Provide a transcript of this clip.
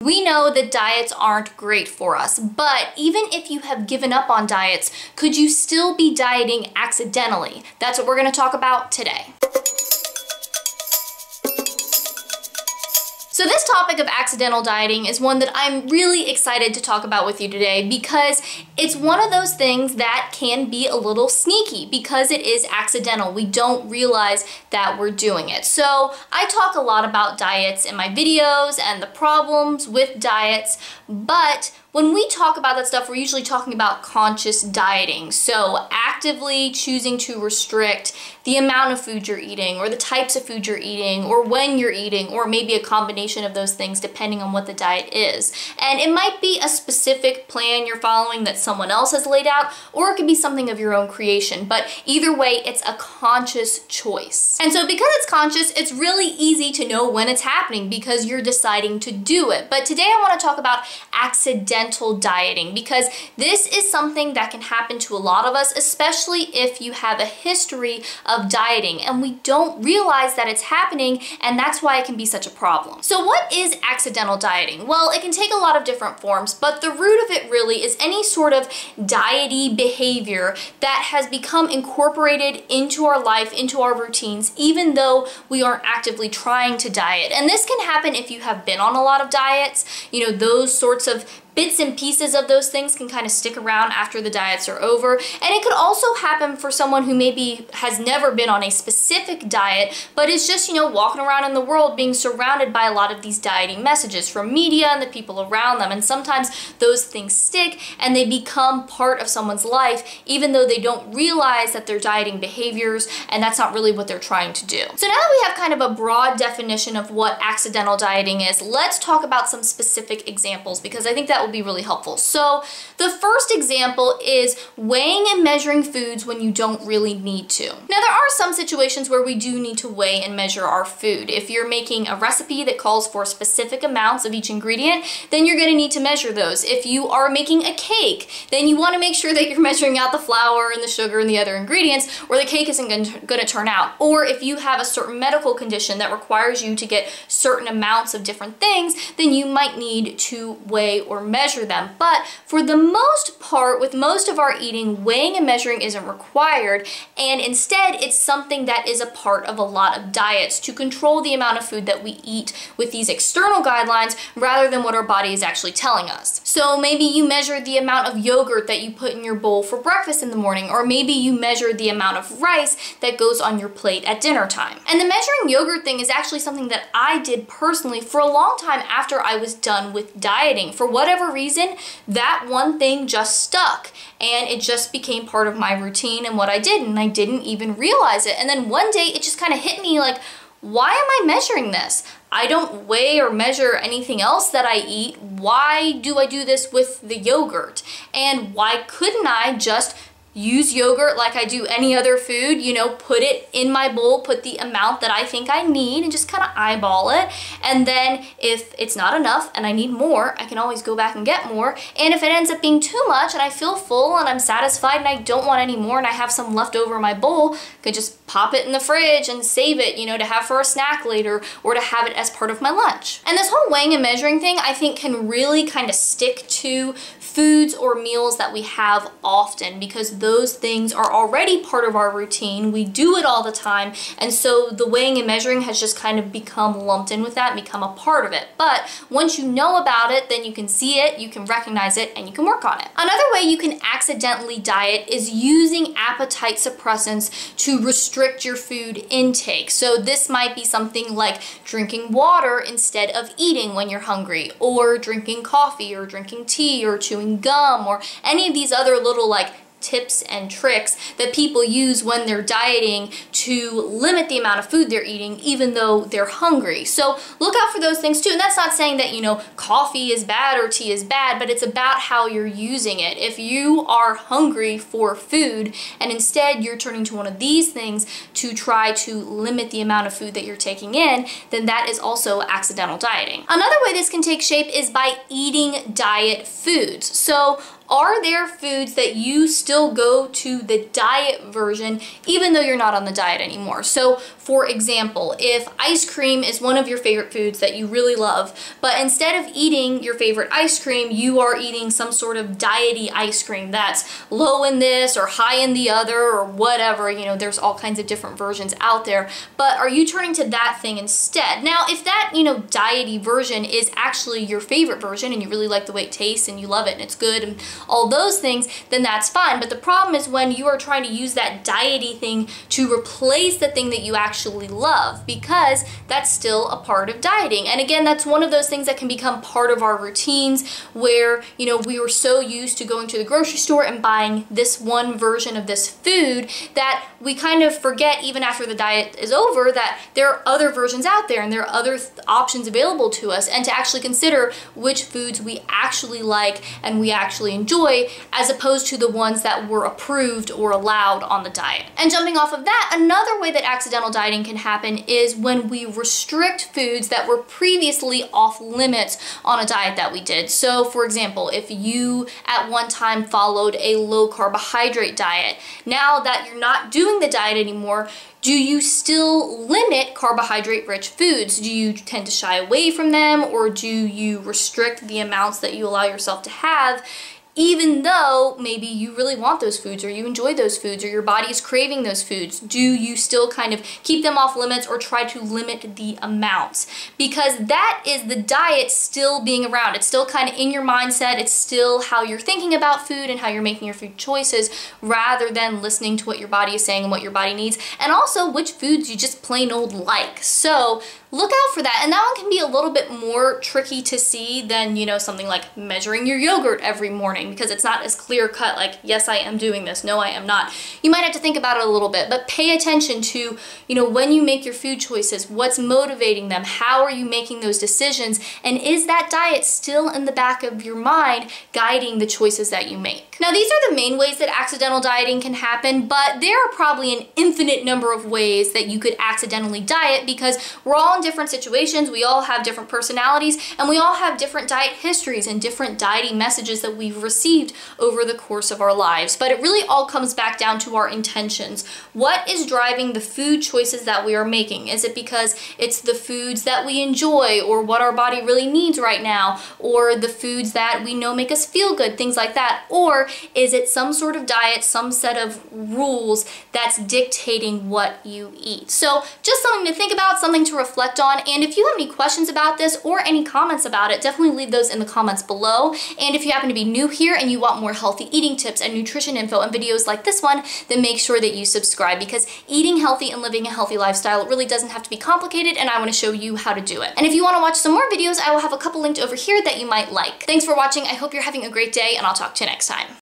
We know that diets aren't great for us, but even if you have given up on diets, could you still be dieting accidentally? That's what we're going to talk about today. So this topic of accidental dieting is one that I'm really excited to talk about with you today because it's one of those things that can be a little sneaky because it is accidental. We don't realize that we're doing it. So I talk a lot about diets in my videos and the problems with diets, but when we talk about that stuff, we're usually talking about conscious dieting. So actively choosing to restrict the amount of food you're eating or the types of food you're eating or when you're eating or maybe a combination of those things depending on what the diet is. And it might be a specific plan you're following that someone else has laid out, or it could be something of your own creation. But either way, it's a conscious choice. And so because it's conscious, it's really easy to know when it's happening because you're deciding to do it. But today I want to talk about accidental dieting because this is something that can happen to a lot of us, especially if you have a history of dieting and we don't realize that it's happening, and that's why it can be such a problem. So what is accidental dieting? Well, it can take a lot of different forms, but the root of it really is any sort of diety behavior that has become incorporated into our life, into our routines, even though we aren't actively trying to diet. And this can happen if you have been on a lot of diets, those sorts of bits and pieces of those things can kind of stick around after the diets are over. And it could also happen for someone who maybe has never been on a specific diet, but is just, walking around in the world being surrounded by a lot of these dieting messages from media and the people around them. And sometimes those things stick and they become part of someone's life, even though they don't realize that they're dieting behaviors and that's not really what they're trying to do. So now that we have kind of a broad definition of what accidental dieting is, let's talk about some specific examples because I think that will be really helpful. So the first example is weighing and measuring foods when you don't really need to. Now there are some situations where we do need to weigh and measure our food. If you're making a recipe that calls for specific amounts of each ingredient, then you're going to need to measure those. If you are making a cake, then you want to make sure that you're measuring out the flour and the sugar and the other ingredients, or the cake isn't going to turn out. Or if you have a certain medical condition that requires you to get certain amounts of different things, then you might need to weigh or measure them. But for the most part, with most of our eating, weighing and measuring isn't required, and instead it's something that is a part of a lot of diets to control the amount of food that we eat with these external guidelines rather than what our body is actually telling us. So maybe you measure the amount of yogurt that you put in your bowl for breakfast in the morning, or maybe you measure the amount of rice that goes on your plate at dinner time. And the measuring yogurt thing is actually something that I did personally for a long time after I was done with dieting. For whatever reason, that one thing just stuck and it just became part of my routine and what I did, and I didn't even realize it. And then one day it just kind of hit me like, why am I measuring this? I don't weigh or measure anything else that I eat. Why do I do this with the yogurt? And why couldn't I just use yogurt like I do any other food, put it in my bowl, put the amount that I think I need and just kind of eyeball it. And then if it's not enough and I need more, I can always go back and get more. And if it ends up being too much and I feel full and I'm satisfied and I don't want any more and I have some left over in my bowl, I could just pop it in the fridge and save it, to have for a snack later or to have it as part of my lunch. And this whole weighing and measuring thing, I think, can really kind of stick to foods or meals that we have often because those things are already part of our routine. We do it all the time, and so the weighing and measuring has just kind of become lumped in with that and become a part of it. But once you know about it, then you can see it, you can recognize it, and you can work on it. Another way you can accidentally diet is using appetite suppressants to restrict your food intake. So this might be something like drinking water instead of eating when you're hungry, or drinking coffee, or drinking tea, or chewing gum, or any of these other little tips and tricks that people use when they're dieting to limit the amount of food they're eating even though they're hungry. So look out for those things too. And that's not saying that, coffee is bad or tea is bad, but it's about how you're using it. If you are hungry for food and instead you're turning to one of these things to try to limit the amount of food that you're taking in, then that is also accidental dieting. Another way this can take shape is by eating diet foods. So are there foods that you still go to the diet version even though you're not on the diet anymore? So For example, if ice cream is one of your favorite foods that you really love, but instead of eating your favorite ice cream, you are eating some sort of diety ice cream that's low in this or high in the other or whatever, you know, there's all kinds of different versions out there, but are you turning to that thing instead? Now, if that, you know, diety version is actually your favorite version and you really like the way it tastes and you love it and it's good and all those things, then that's fine. But the problem is when you are trying to use that diety thing to replace the thing that you actually love, because that's still a part of dieting. And again, that's one of those things that can become part of our routines where, you know, we were so used to going to the grocery store and buying this one version of this food that we kind of forget, even after the diet is over, that there are other versions out there and there are other options available to us, and to actually consider which foods we actually like and we actually enjoy, as opposed to the ones that were approved or allowed on the diet. And jumping off of that, another way that accidental dieting can happen is when we restrict foods that were previously off limits on a diet that we did. So for example, if you at one time followed a low carbohydrate diet, now that you're not doing the diet anymore, do you still limit carbohydrate-rich foods? Do you tend to shy away from them, or do you restrict the amounts that you allow yourself to have, even though maybe you really want those foods or you enjoy those foods or your body is craving those foods? Do you still kind of keep them off limits or try to limit the amounts? Because that is the diet still being around. It's still kind of in your mindset. It's still how you're thinking about food and how you're making your food choices, rather than listening to what your body is saying and what your body needs, and also which foods you just plain old like. So look out for that. And that one can be a little bit more tricky to see than, you know, something like measuring your yogurt every morning, because it's not as clear cut like, yes, I am doing this, no, I am not. You might have to think about it a little bit, but pay attention to, you know, when you make your food choices, what's motivating them, how are you making those decisions, and is that diet still in the back of your mind guiding the choices that you make? Now, these are the main ways that accidental dieting can happen, but there are probably an infinite number of ways that you could accidentally diet, because we're all in different situations, we all have different personalities, and we all have different diet histories and different dieting messages that we've received over the course of our lives. But it really all comes back down to our intentions. What is driving the food choices that we are making? Is it because it's the foods that we enjoy or what our body really needs right now, or the foods that we know make us feel good, things like that? Or is it some sort of diet, some set of rules that's dictating what you eat? So just something to think about, something to reflect on. And if you have any questions about this or any comments about it, definitely leave those in the comments below. And if you happen to be new here and you want more healthy eating tips and nutrition info and videos like this one, then make sure that you subscribe, because eating healthy and living a healthy lifestyle really doesn't have to be complicated, and I want to show you how to do it. And if you want to watch some more videos, I will have a couple linked over here that you might like. Thanks for watching. I hope you're having a great day, and I'll talk to you next time.